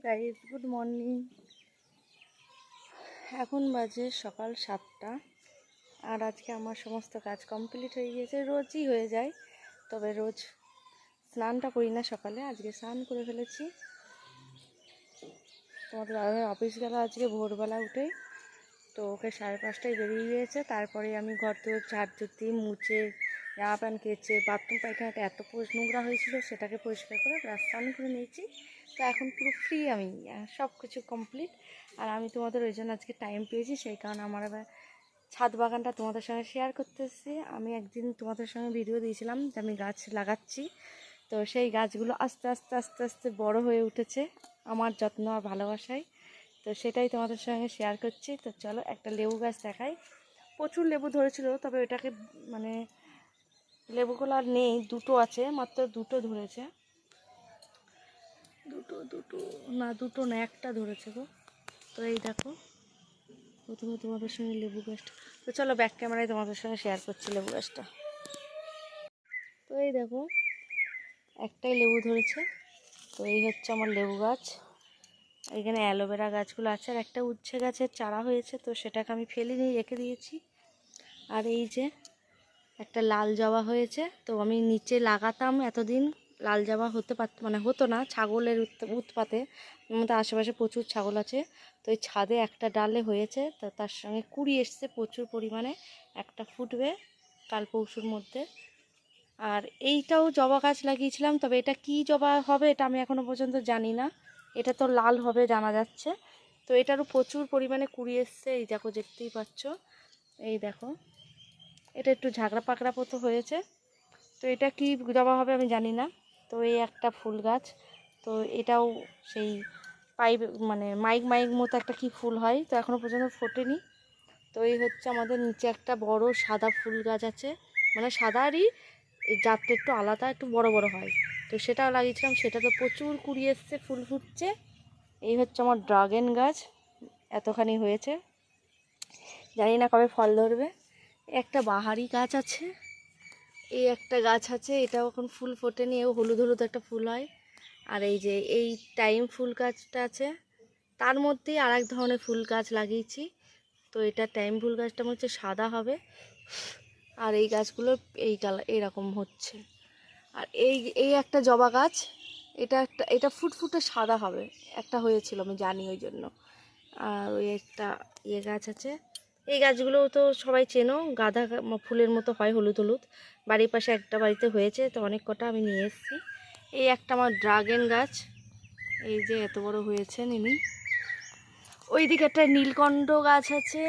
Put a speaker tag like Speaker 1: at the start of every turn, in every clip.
Speaker 1: Guys, good morning. এখন বাজে সকাল 7টা। আর আজকে আমার সমস্ত কাজ কমপ্লিট হয়ে গিয়েছে। রোজই হয়ে যায়, তবে রোজ স্নানটা করি না সকালে, আজকে স্নান করে ফেলেছি। তোমাদের দাদাভাই অফিস গেল আজকে ভোরবেলা উঠে, তো ওকে 5:30টায় বেরিয়ে গিয়েছে। তারপরে আমি ঘর তো ঝাড় দিয়ে মুছে জামা প্যান্ট কেচে বাথরুম পায়খানাটা এত নোংরা হয়েছিল, সেটাকে পরিষ্কার করে স্নান করে নিয়েছি। তো এখন পুরো ফ্রি, আমি সব কিছু কমপ্লিট। আর আমি তোমাদের ওই জন্য আজকে টাইম পেয়েছি, সেই কারণে আমার আবার ছাদ বাগানটা তোমাদের সঙ্গে শেয়ার করতে এসেছি। আমি একদিন তোমাদের সঙ্গে ভিডিও দিয়েছিলাম যে আমি গাছ লাগাচ্ছি, তো সেই গাছগুলো আস্তে আস্তে আস্তে আস্তে বড় হয়ে উঠেছে আমার যত্ন আর ভালোবাসায়। তো সেটাই তোমাদের সঙ্গে শেয়ার করছি। তো চলো একটা লেবু গাছ দেখাই। প্রচুর লেবু ধরেছিল, তবে ওটাকে মানে লেবুগুলো আর নেই, দুটো আছে, মাত্র দুটো ধরেছে। দুটো না, একটা ধরেছে গো। তো এই দেখো, প্রথমে তোমাদের সঙ্গে লেবু গাছটা, তো চলো ব্যাক ক্যামেরায় তোমাদের সঙ্গে শেয়ার করছি লেবু গাছটা। তো এই দেখো, একটাই লেবু ধরেছে। তো এই হচ্ছে আমার লেবু গাছ। এখানে অ্যালোভেরা গাছগুলো আছে, আর একটা উচ্ছে গাছের চারা হয়েছে, তো সেটাকে আমি ফেলিনি, রেখে দিয়েছি। আর এই যে একটা লাল জবা হয়েছে, তো আমি নিচে লাগাতাম এতদিন, লাল জবা হতো না, ছাগলের উৎপাতে। আমাদের আশেপাশে প্রচুর ছাগল আছে, তো এই ছাদে একটা ডালে হয়েছে, তো তার সঙ্গে কুড়ি এসছে প্রচুর পরিমাণে। একটা ফুটবে কাল পরশুর মধ্যে। আর এইটাও জবা গাছ লাগিয়েছিলাম, তবে এটা কি জবা হবে এটা আমি এখনও পর্যন্ত জানি না। এটা তো লাল হবে জানা যাচ্ছে। তো এটারও প্রচুর পরিমাণে কুড়ি এসছে, এই দেখো, দেখতেই পাচ্ছ। এই দেখো, এটা একটু ঝাঁকড়া পাকড়া মতো হয়েছে। তো এটা কি জবা হবে আমি জানি না। তো এই একটা ফুল গাছ, তো এটাও সেই পাইপ মানে মাইক মাইক মতো একটা কি ফুল হয়, তো এখনও পর্যন্ত ফোটেনি। তো এই হচ্ছে আমাদের নিচে একটা বড় সাদা ফুল গাছ আছে, মানে সাদারই এই জাতটা একটু আলাদা, একটু বড় বড় হয়। তো সেটাও লাগিয়েছিলাম, সেটা তো প্রচুর কুড়ি এসছে, ফুল ফুটছে। এই হচ্ছে আমার ড্রাগন গাছ, এতখানি হয়েছে, জানি না কবে ফল ধরবে। একটা বাহারি গাছ আছে, এই একটা গাছ আছে, এটাও এখন ফুল ফোটেনি, এও হলুদ হলুদ একটা ফুল হয়। আর এই যে এই টাইম ফুল গাছটা আছে, তার মধ্যেই আর এক ধরনের ফুল গাছ লাগিয়েছি। তো এটা টাইম ফুল গাছটা হচ্ছে সাদা হবে, আর এই গাছগুলো এই কালার এরকম হচ্ছে। আর এই এই একটা জবা গাছ, এটা ফুটফুটে সাদা হবে, একটা হয়েছিল আমি জানি ওই জন্য। আর ওই একটা গাছ আছে, এই গাছগুলোও তো সবাই চেনো, গাঁদা ফুলের মতো হয়, হলুদ হলুদ। বাড়ির পাশে একটা বাড়িতে হয়েছে, তো অনেক কটা আমি নিয়ে এসেছি। এই একটা আমার ড্রাগন গাছ, এই যে এত বড় হয়েছে নিমি। ওই দিকে একটা নীলকণ্ঠ গাছ আছে,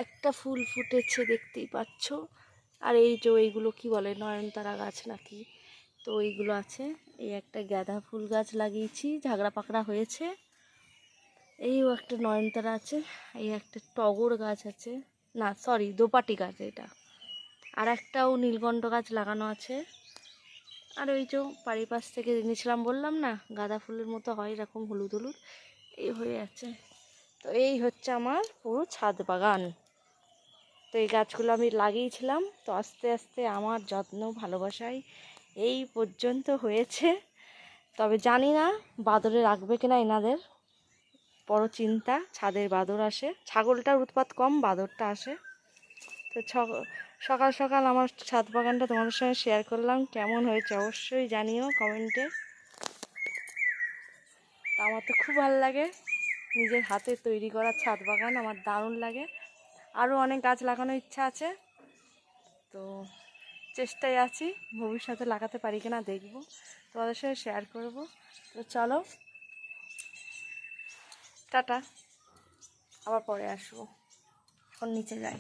Speaker 1: একটা ফুল ফুটেছে দেখতেই পাচ্ছ। আর এই যে এইগুলো কি বলে, নয়নতারা গাছ নাকি, তো ওইগুলো আছে। এই একটা গাঁদা ফুল গাছ লাগিয়েছি, ঝাগড়া পাকড়া হয়েছে। এইও একটা নয়নতারা আছে। এই একটা টগর গাছ আছে, না সরি, দোপাটি গাছ এটা। আর একটাও নীলকণ্ঠ গাছ লাগানো আছে। আর ওই যে বাড়ির পাশ থেকে এনেছিলাম বললাম না, গাঁদা ফুলের মতো হয় এরকম হলুদ হলুদ, এই হয়ে আছে। তো এই হচ্ছে আমার পুরো ছাদ বাগান। তো এই গাছগুলো আমি লাগিয়েছিলাম, তো আস্তে আস্তে আমার যত্ন ভালোবাসায় এই পর্যন্ত হয়েছে। তবে জানি না বাদরে রাখবে কিনা এনাদের, বড় চিন্তা। ছাদের বাদর আসে, ছাগলটার উৎপাত কম, বাদরটা আসে। তো সকাল সকাল আমার ছাদ বাগানটা তোমাদের সঙ্গে শেয়ার করলাম, কেমন হয়েছে অবশ্যই জানিও কমেন্টে। তা আমার তো খুব ভালো লাগে, নিজের হাতে তৈরি করা ছাদ বাগান আমার দারুণ লাগে। আরও অনেক গাছ লাগানোর ইচ্ছা আছে, তো চেষ্টায় আছি, ভবিষ্যতে লাগাতে পারি কিনা দেখব, তোমাদের সঙ্গে শেয়ার করব। তো চলো টাটা, আবার পরে আসবো, এখন নিচে যাই।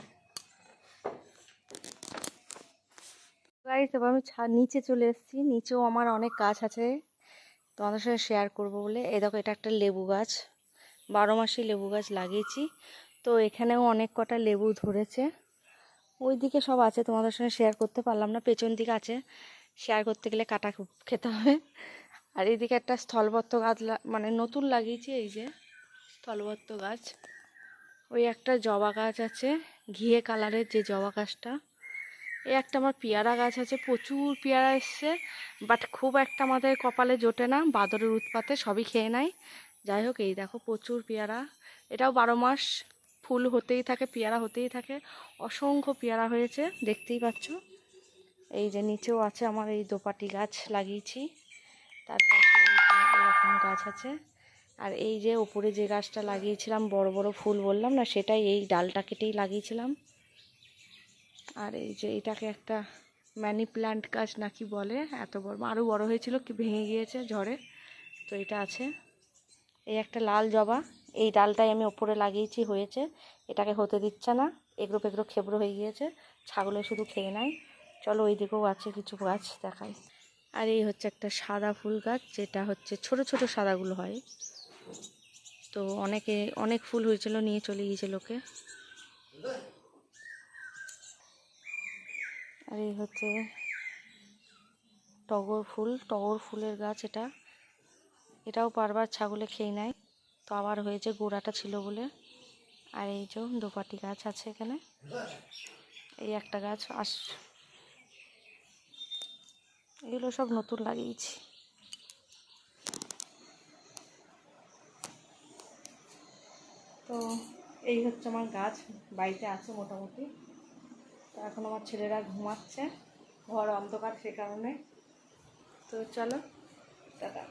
Speaker 1: গাইস, এবার আমি নিচে চলে এসেছি, নিচেও আমার অনেক গাছ আছে তোমাদের সঙ্গে শেয়ার করব বলে। এই দেখো, এটা একটা লেবু গাছ, 12 মাসি লেবু গাছ লাগিয়েছি। তো এখানেও অনেক কটা লেবু ধরেছে, ওই দিকে সব আছে, তোমাদের সঙ্গে শেয়ার করতে পারলাম না, পেছন দিকে আছে, শেয়ার করতে গেলে কাটা খেতে হবে। আর এইদিকে একটা স্থলবদ্ধ গাছ মানে নতুন লাগিয়েছি, এই যে স্থলবদ্ধ গাছ। ওই একটা জবা গাছ আছে, ঘিয়ে কালারের যে জবা গাছটা। এই একটা আমার পেয়ারা গাছ আছে, প্রচুর পেয়ারা এসছে, বাট খুব একটা আমাদের কপালে জোটে না, বাদরের উৎপাতে সবই খেয়ে নেয়। যাই হোক, এই দেখো প্রচুর পেয়ারা, এটাও 12 মাস ফুল হতেই থাকে, পেয়ারা হতেই থাকে। অসংখ্য পেয়ারা হয়েছে, দেখতেই পাচ্ছ। এই যে নিচেও আছে আমার এই দোপাটি গাছ লাগিয়েছি, তারপর এরকম গাছ আছে। আর এই যে উপরে যে গাছটা লাগিয়েছিলাম বড় বড় ফুল বললাম না, সেটাই এই ডালটা কেটেই লাগিয়েছিলাম। আর এই যে এটাকে একটা মানি প্ল্যান্ট গাছ নাকি বলে, এত বড়, আরও বড় হয়েছিল কি ভেঙে গিয়েছে ঝড়ে, তো এটা আছে। এই একটা লাল জবা, এই ডালটাই আমি ওপরে লাগিয়েছি, হয়েছে। এটাকে হতে দিচ্ছে না, এগরো পেগরো খেবড়ো হয়ে গিয়েছে, ছাগলে শুধু খেয়ে নেয়। চলো ওই দিকেও আছে কিছু গাছ দেখাই। আর এই হচ্ছে একটা সাদা ফুল গাছ, যেটা হচ্ছে ছোট ছোট সাদাগুলো হয়। তো অনেক ফুল হয়েছিল, নিয়ে চলে গিয়েছে লোকে। আর এই হচ্ছে টগর ফুলের গাছ, এটাও বারবার ছাগলে খেয়ে নেয়, তো আবার হয়েছে, গোড়াটা ছিল বলে। আর এই যে দোপাটি গাছ আছে এখানে, এই একটা গাছ এগুলো সব নতুন লাগিয়েছি। তো এই হচ্ছে আমার গাছ, বাড়িতে আছে মোটামুটি। তো এখন আমার ছেলেরা ঘুমাচ্ছে, ঘর অন্ধকার সে কারণে। তো চলো, টাটা।